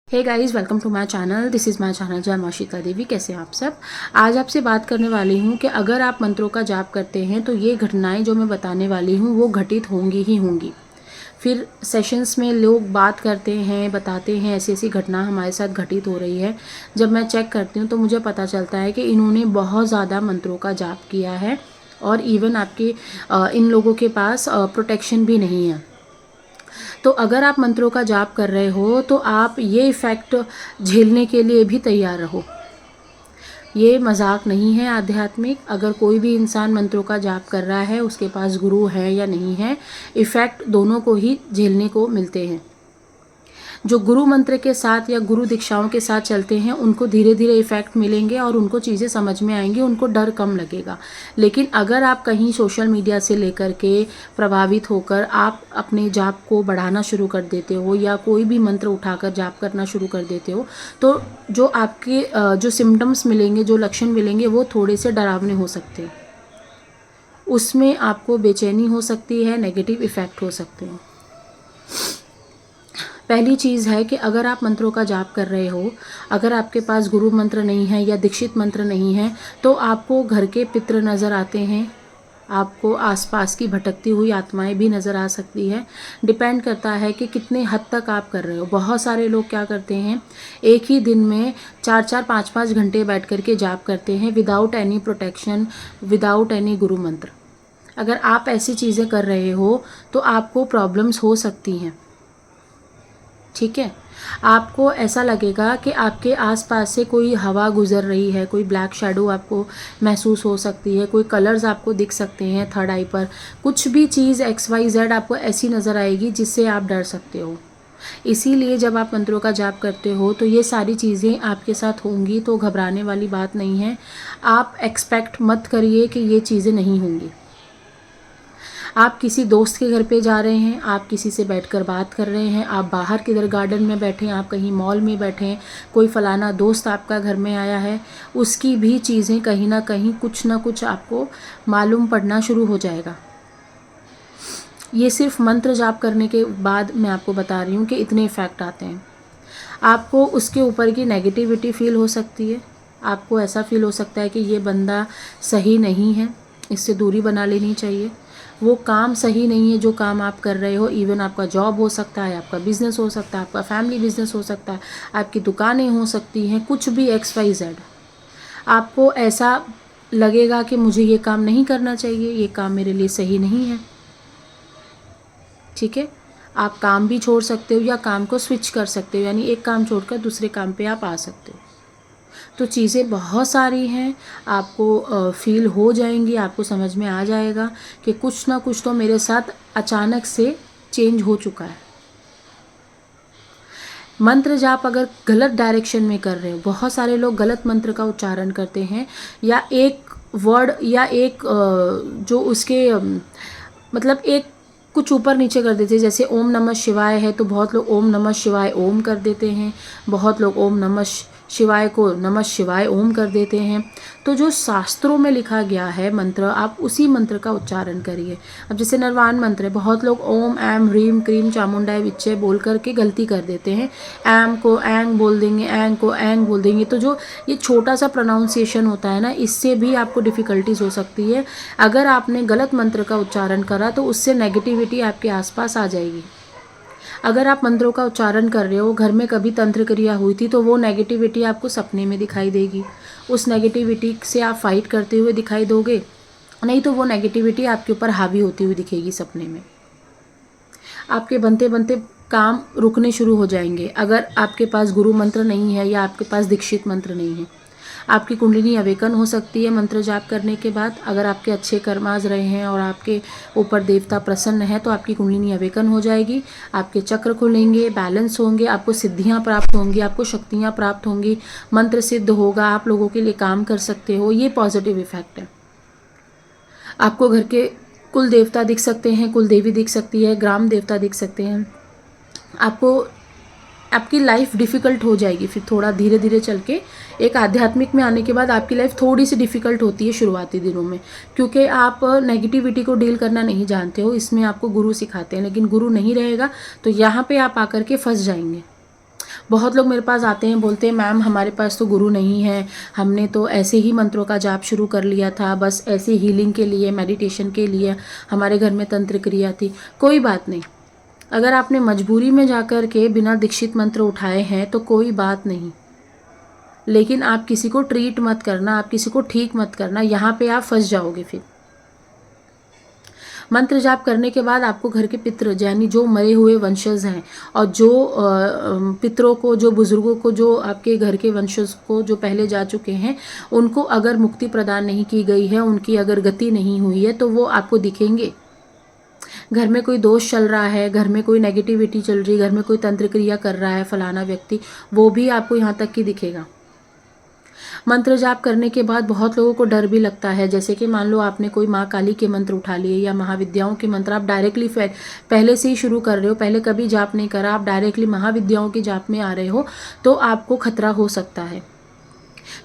Hey guys, welcome to my channel. This is my channel Jai Maa Sheetla देवी। कैसे हैं आप सब। आज आपसे बात करने वाली हूँ कि अगर आप मंत्रों का जाप करते हैं तो ये घटनाएं जो मैं बताने वाली हूँ वो घटित होंगी ही होंगी। फिर सेशंस में लोग बात करते हैं, बताते हैं ऐसी ऐसी घटना हमारे साथ घटित हो रही है। जब मैं चेक करती हूँ तो मुझे पता चलता है कि इन्होंने बहुत ज़्यादा मंत्रों का जाप किया है और इवन आपके इन लोगों के पास प्रोटेक्शन भी नहीं है। तो अगर आप मंत्रों का जाप कर रहे हो तो आप ये इफ़ेक्ट झेलने के लिए भी तैयार रहो। ये मजाक नहीं है आध्यात्मिक। अगर कोई भी इंसान मंत्रों का जाप कर रहा है, उसके पास गुरु है या नहीं है, इफ़ेक्ट दोनों को ही झेलने को मिलते हैं। जो गुरु मंत्र के साथ या गुरु दीक्षाओं के साथ चलते हैं उनको धीरे धीरे इफ़ेक्ट मिलेंगे और उनको चीज़ें समझ में आएंगी, उनको डर कम लगेगा। लेकिन अगर आप कहीं सोशल मीडिया से लेकर के प्रभावित होकर आप अपने जाप को बढ़ाना शुरू कर देते हो या कोई भी मंत्र उठाकर जाप करना शुरू कर देते हो तो जो आपके जो सिम्टम्स मिलेंगे, जो लक्षण मिलेंगे वो थोड़े से डरावने हो सकते हैं। उसमें आपको बेचैनी हो सकती है, नेगेटिव इफ़ेक्ट हो सकते हैं। पहली चीज़ है कि अगर आप मंत्रों का जाप कर रहे हो, अगर आपके पास गुरु मंत्र नहीं है या दीक्षित मंत्र नहीं है तो आपको घर के पितृ नज़र आते हैं, आपको आसपास की भटकती हुई आत्माएं भी नज़र आ सकती है। डिपेंड करता है कि कितने हद तक आप कर रहे हो। बहुत सारे लोग क्या करते हैं, एक ही दिन में 4-4, 5-5 घंटे बैठ कर के जाप करते हैं without any protection, without any गुरु मंत्र। अगर आप ऐसी चीज़ें कर रहे हो तो आपको प्रॉब्लम्स हो सकती हैं। ठीक है, आपको ऐसा लगेगा कि आपके आसपास से कोई हवा गुजर रही है, कोई ब्लैक शैडो आपको महसूस हो सकती है, कोई कलर्स आपको दिख सकते हैं थर्ड आई पर। कुछ भी चीज़ XYZ आपको ऐसी नज़र आएगी जिससे आप डर सकते हो। इसीलिए जब आप मंत्रों का जाप करते हो तो ये सारी चीज़ें आपके साथ होंगी, तो घबराने वाली बात नहीं है। आप एक्सपेक्ट मत करिए कि ये चीज़ें नहीं होंगी। आप किसी दोस्त के घर पे जा रहे हैं, आप किसी से बैठकर बात कर रहे हैं, आप बाहर किधर गार्डन में बैठे हैं, आप कहीं मॉल में बैठे हैं, कोई फलाना दोस्त आपका घर में आया है, उसकी भी चीज़ें कहीं ना कहीं कुछ ना कुछ आपको मालूम पड़ना शुरू हो जाएगा। ये सिर्फ मंत्र जाप करने के बाद मैं आपको बता रही हूँ कि इतने इफ़ेक्ट आते हैं। आपको उसके ऊपर की नेगेटिविटी फील हो सकती है, आपको ऐसा फील हो सकता है कि ये बंदा सही नहीं है, इससे दूरी बना लेनी चाहिए। वो काम सही नहीं है जो काम आप कर रहे हो। इवन आपका जॉब हो सकता है, आपका बिजनेस हो सकता है, आपका फैमिली बिजनेस हो सकता है, आपकी दुकानें हो सकती हैं, कुछ भी XYZ। आपको ऐसा लगेगा कि मुझे ये काम नहीं करना चाहिए, ये काम मेरे लिए सही नहीं है। ठीक है, आप काम भी छोड़ सकते हो या काम को स्विच कर सकते हो, यानी एक काम छोड़कर दूसरे काम पे आप आ सकते हो। तो चीज़ें बहुत सारी हैं, आपको फील हो जाएंगी, आपको समझ में आ जाएगा कि कुछ ना कुछ तो मेरे साथ अचानक से चेंज हो चुका है। मंत्र जाप अगर गलत डायरेक्शन में कर रहे हो, बहुत सारे लोग गलत मंत्र का उच्चारण करते हैं या एक वर्ड या एक जो उसके मतलब एक कुछ ऊपर नीचे कर देते हैं। जैसे ओम नमः शिवाय है तो बहुत लोग ओम नमः शिवाय ओम कर देते हैं, बहुत लोग ओम नमः शिवाय को नमः शिवाय ओम कर देते हैं। तो जो शास्त्रों में लिखा गया है मंत्र, आप उसी मंत्र का उच्चारण करिए। अब जैसे नरवान मंत्र है, बहुत लोग ओम एम ह्रीम क्रीम चामुंडाय विच्चे बोल करके गलती कर देते हैं, एम को एंग बोल देंगे, एंग को एंग बोल देंगे। तो जो ये छोटा सा प्रोनाउंसिएशन होता है ना, इससे भी आपको डिफ़िकल्टीज हो सकती है। अगर आपने गलत मंत्र का उच्चारण करा तो उससे नेगेटिविटी आपके आसपास आ जाएगी। अगर आप मंत्रों का उच्चारण कर रहे हो, घर में कभी तंत्र क्रिया हुई थी तो वो नेगेटिविटी आपको सपने में दिखाई देगी, उस नेगेटिविटी से आप फाइट करते हुए दिखाई दोगे, नहीं तो वो नेगेटिविटी आपके ऊपर हावी होती हुई दिखेगी सपने में। आपके बनते बनते काम रुकने शुरू हो जाएंगे अगर आपके पास गुरु मंत्र नहीं है या आपके पास दीक्षित मंत्र नहीं है। आपकी कुंडलिनी अवेकन हो सकती है मंत्र जाप करने के बाद। अगर आपके अच्छे कर्माज रहे हैं और आपके ऊपर देवता प्रसन्न है तो आपकी कुंडलिनी अवेकन हो जाएगी, आपके चक्र खुलेंगे, बैलेंस होंगे, आपको सिद्धियां प्राप्त होंगी, आपको शक्तियां प्राप्त होंगी, मंत्र सिद्ध होगा, आप लोगों के लिए काम कर सकते हो। ये पॉजिटिव इफेक्ट है। आपको घर के कुल देवता दिख सकते हैं, कुल देवी दिख सकती है, ग्राम देवता दिख सकते हैं। आपको आपकी लाइफ डिफ़िकल्ट हो जाएगी फिर थोड़ा धीरे धीरे चल के। एक आध्यात्मिक में आने के बाद आपकी लाइफ थोड़ी सी डिफ़िकल्ट होती है शुरुआती दिनों में, क्योंकि आप नेगेटिविटी को डील करना नहीं जानते हो। इसमें आपको गुरु सिखाते हैं, लेकिन गुरु नहीं रहेगा तो यहाँ पे आप आकर के फंस जाएंगे। बहुत लोग मेरे पास आते हैं, बोलते हैं मैम हमारे पास तो गुरु नहीं है, हमने तो ऐसे ही मंत्रों का जाप शुरू कर लिया था, बस ऐसे हीलिंग के लिए, मेडिटेशन के लिए, हमारे घर में तंत्र क्रिया थी। कोई बात नहीं, अगर आपने मजबूरी में जाकर के बिना दीक्षित मंत्र उठाए हैं तो कोई बात नहीं, लेकिन आप किसी को ट्रीट मत करना, आप किसी को ठीक मत करना, यहाँ पे आप फंस जाओगे। फिर मंत्र जाप करने के बाद आपको घर के पितृ यानी जो मरे हुए वंशज हैं और जो पितरों को, जो बुजुर्गों को, जो आपके घर के वंशज को जो पहले जा चुके हैं, उनको अगर मुक्ति प्रदान नहीं की गई है, उनकी अगर गति नहीं हुई है, तो वो आपको दिखेंगे। घर में कोई दोष चल रहा है, घर में कोई नेगेटिविटी चल रही है, घर में कोई तंत्र क्रिया कर रहा है फलाना व्यक्ति, वो भी आपको यहाँ तक कि दिखेगा। मंत्र जाप करने के बाद बहुत लोगों को डर भी लगता है, जैसे कि मान लो आपने कोई माँ काली के मंत्र उठा लिए या महाविद्याओं के मंत्र आप डायरेक्टली पहले से ही शुरू कर रहे हो, पहले कभी जाप नहीं करा, आप डायरेक्टली महाविद्याओं के जाप में आ रहे हो, तो आपको खतरा हो सकता है।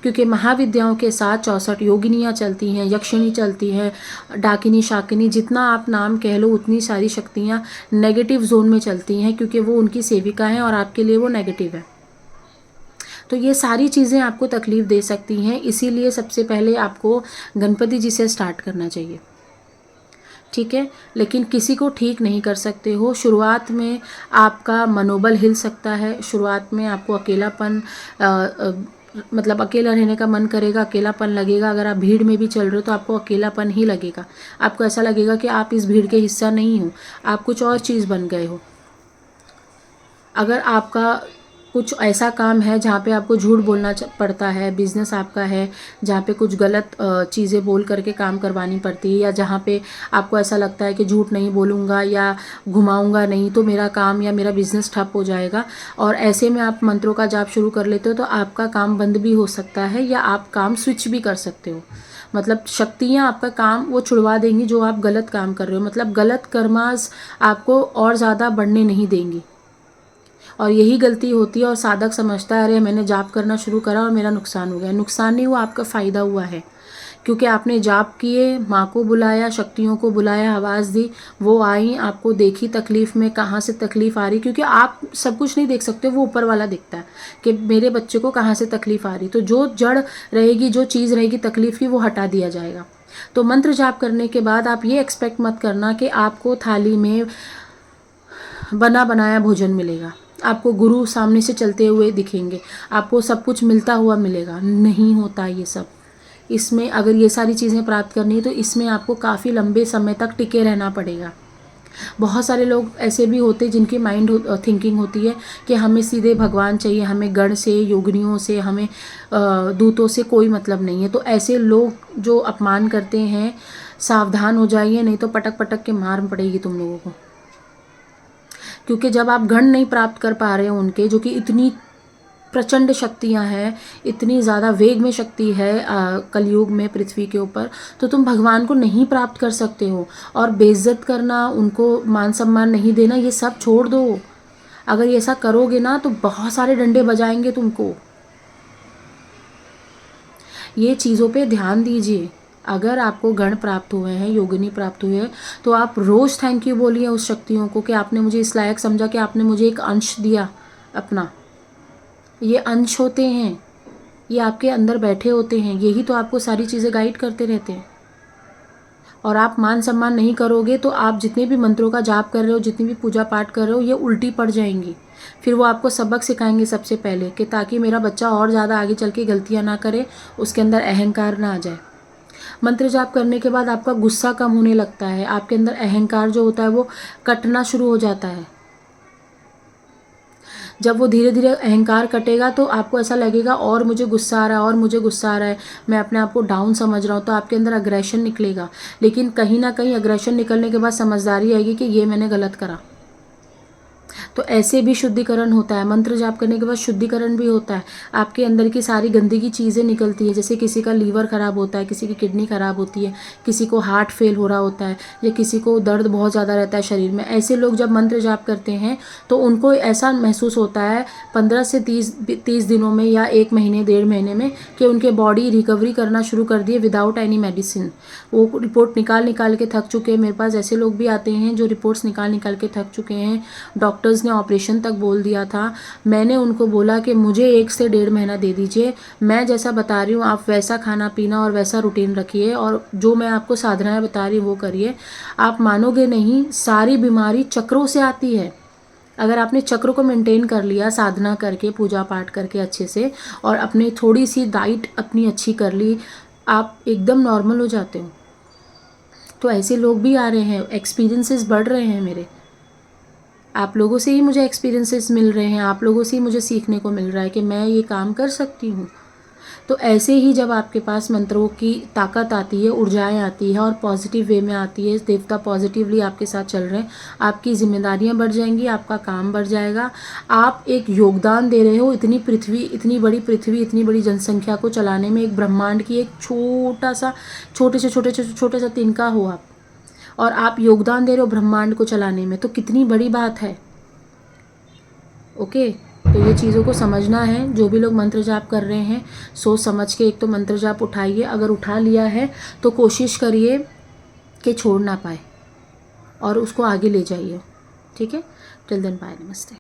क्योंकि महाविद्याओं के साथ 64 योगिनियाँ चलती हैं, यक्षिणी चलती हैं, डाकिनी, शाकिनी, जितना आप नाम कह लो उतनी सारी शक्तियाँ नेगेटिव जोन में चलती हैं, क्योंकि वो उनकी सेविका हैं और आपके लिए वो नेगेटिव है। तो ये सारी चीज़ें आपको तकलीफ़ दे सकती हैं, इसीलिए सबसे पहले आपको गणपति जी से स्टार्ट करना चाहिए, ठीक है। लेकिन किसी को ठीक नहीं कर सकते हो। शुरुआत में आपका मनोबल हिल सकता है, शुरुआत में आपको अकेलापन मतलब अकेला रहने का मन करेगा, अकेलापन लगेगा। अगर आप भीड़ में भी चल रहे हो तो आपको अकेलापन ही लगेगा, आपको ऐसा लगेगा कि आप इस भीड़ के हिस्सा नहीं हो, आप कुछ और चीज़ बन गए हो। अगर आपका कुछ ऐसा काम है जहाँ पे आपको झूठ बोलना पड़ता है, बिजनेस आपका है जहाँ पे कुछ गलत चीज़ें बोल करके काम करवानी पड़ती है, या जहाँ पे आपको ऐसा लगता है कि झूठ नहीं बोलूँगा या घुमाऊँगा नहीं तो मेरा काम या मेरा बिजनेस ठप हो जाएगा, और ऐसे में आप मंत्रों का जाप शुरू कर लेते हो, तो आपका काम बंद भी हो सकता है या आप काम स्विच भी कर सकते हो। मतलब शक्तियाँ आपका काम वो छुड़वा देंगी जो आप गलत काम कर रहे हो, मतलब गलत कर्मास आपको और ज़्यादा बढ़ने नहीं देंगी। और यही गलती होती है, और साधक समझता है अरे मैंने जाप करना शुरू करा और मेरा नुकसान हो गया। नुकसान नहीं हुआ, आपका फ़ायदा हुआ है, क्योंकि आपने जाप किए, माँ को बुलाया, शक्तियों को बुलाया, आवाज़ दी, वो आई, आपको देखी तकलीफ़ में, कहाँ से तकलीफ़ आ रही, क्योंकि आप सब कुछ नहीं देख सकते, वो ऊपर वाला दिखता है कि मेरे बच्चे को कहाँ से तकलीफ़ आ रही। तो जो जड़ रहेगी, जो चीज़ रहेगी तकलीफ़ की, वो हटा दिया जाएगा। तो मंत्र जाप करने के बाद आप ये एक्सपेक्ट मत करना कि आपको थाली में बना बनाया भोजन मिलेगा, आपको गुरु सामने से चलते हुए दिखेंगे, आपको सब कुछ मिलता हुआ मिलेगा। नहीं होता ये सब। इसमें अगर ये सारी चीज़ें प्राप्त करनी है तो इसमें आपको काफ़ी लंबे समय तक टिके रहना पड़ेगा। बहुत सारे लोग ऐसे भी होते हैं जिनकी माइंड थिंकिंग होती है कि हमें सीधे भगवान चाहिए, हमें गण से, योगिनियों से, हमें दूतों से कोई मतलब नहीं है। तो ऐसे लोग जो अपमान करते हैं, सावधान हो जाइए, नहीं तो पटक पटक के मार पड़ेगी तुम लोगों को। क्योंकि जब आप गण नहीं प्राप्त कर पा रहे हो उनके, जो कि इतनी प्रचंड शक्तियां हैं, इतनी ज़्यादा वेग में शक्ति है कलयुग में पृथ्वी के ऊपर, तो तुम भगवान को नहीं प्राप्त कर सकते हो। और बेइज्जत करना, उनको मान सम्मान नहीं देना, ये सब छोड़ दो। अगर ये ऐसा करोगे ना तो बहुत सारे डंडे बजाएंगे तुमको। ये चीज़ों पे ध्यान दीजिए। अगर आपको गण प्राप्त हुए हैं, योगिनी प्राप्त हुए हैं, तो आप रोज़ थैंक यू बोलिए उस शक्तियों को कि आपने मुझे इस लायक समझा कि आपने मुझे एक अंश दिया अपना। ये अंश होते हैं, ये आपके अंदर बैठे होते हैं, यही तो आपको सारी चीज़ें गाइड करते रहते हैं। और आप मान सम्मान नहीं करोगे तो आप जितने भी मंत्रों का जाप कर रहे हो, जितनी भी पूजा पाठ कर रहे हो, ये उल्टी पड़ जाएंगी। फिर वो आपको सबक सिखाएंगे सबसे पहले कि ताकि मेरा बच्चा और ज़्यादा आगे चल के गलतियाँ ना करे, उसके अंदर अहंकार ना आ जाए। मंत्र जाप करने के बाद आपका गुस्सा कम होने लगता है, आपके अंदर अहंकार जो होता है वो कटना शुरू हो जाता है। जब वो धीरे धीरे अहंकार कटेगा तो आपको ऐसा लगेगा और मुझे गुस्सा आ रहा है, और मुझे गुस्सा आ रहा है, मैं अपने आप को डाउन समझ रहा हूँ, तो आपके अंदर अग्रेशन निकलेगा। लेकिन कहीं ना कहीं अग्रेशन निकलने के बाद समझदारी आएगी कि ये मैंने गलत करा। तो ऐसे भी शुद्धिकरण होता है। मंत्र जाप करने के बाद शुद्धिकरण भी होता है, आपके अंदर की सारी गंदगी चीज़ें निकलती है। जैसे किसी का लीवर ख़राब होता है, किसी की किडनी ख़राब होती है, किसी को हार्ट फेल हो रहा होता है, या किसी को दर्द बहुत ज़्यादा रहता है शरीर में। ऐसे लोग जब मंत्र जाप करते हैं तो उनको ऐसा महसूस होता है 15 से 30 दिनों में या 1 महीने 1.5 महीने में कि उनके बॉडी रिकवरी करना शुरू कर दिए विदाउट एनी मेडिसिन। वो रिपोर्ट निकाल के थक चुके हैं। मेरे पास ऐसे लोग भी आते हैं जो रिपोर्ट्स निकाल के थक चुके हैं। डॉक्टर्स ने जिसने ऑपरेशन तक बोल दिया था, मैंने उनको बोला कि मुझे 1 से 1.5 महीना दे दीजिए, मैं जैसा बता रही हूँ आप वैसा खाना पीना और वैसा रूटीन रखिए और जो मैं आपको साधनाएं बता रही हूँ वो करिए। आप मानोगे नहीं, सारी बीमारी चक्रों से आती है। अगर आपने चक्र को मेंटेन कर लिया साधना करके, पूजा पाठ करके अच्छे से, और अपने थोड़ी सी डाइट अपनी अच्छी कर ली, आप एकदम नॉर्मल हो जाते हो। तो ऐसे लोग भी आ रहे हैं, एक्सपीरियंसेस बढ़ रहे हैं मेरे। आप लोगों से ही मुझे एक्सपीरियंसेस मिल रहे हैं, आप लोगों से ही मुझे सीखने को मिल रहा है कि मैं ये काम कर सकती हूँ। तो ऐसे ही जब आपके पास मंत्रों की ताकत आती है, ऊर्जाएं आती है और पॉजिटिव वे में आती है, देवता पॉजिटिवली आपके साथ चल रहे हैं, आपकी जिम्मेदारियां बढ़ जाएंगी, आपका काम बढ़ जाएगा। आप एक योगदान दे रहे हो इतनी पृथ्वी, इतनी बड़ी जनसंख्या को चलाने में। एक ब्रह्मांड की एक छोटे से तिनका हो आप, और आप योगदान दे रहे हो ब्रह्मांड को चलाने में, तो कितनी बड़ी बात है। ओके, तो ये चीज़ों को समझना है। जो भी लोग मंत्र जाप कर रहे हैं, सोच समझ के एक तो मंत्र जाप उठाइए। अगर उठा लिया है तो कोशिश करिए कि छोड़ ना पाए और उसको आगे ले जाइए। ठीक है, टिल देन बाय, नमस्ते।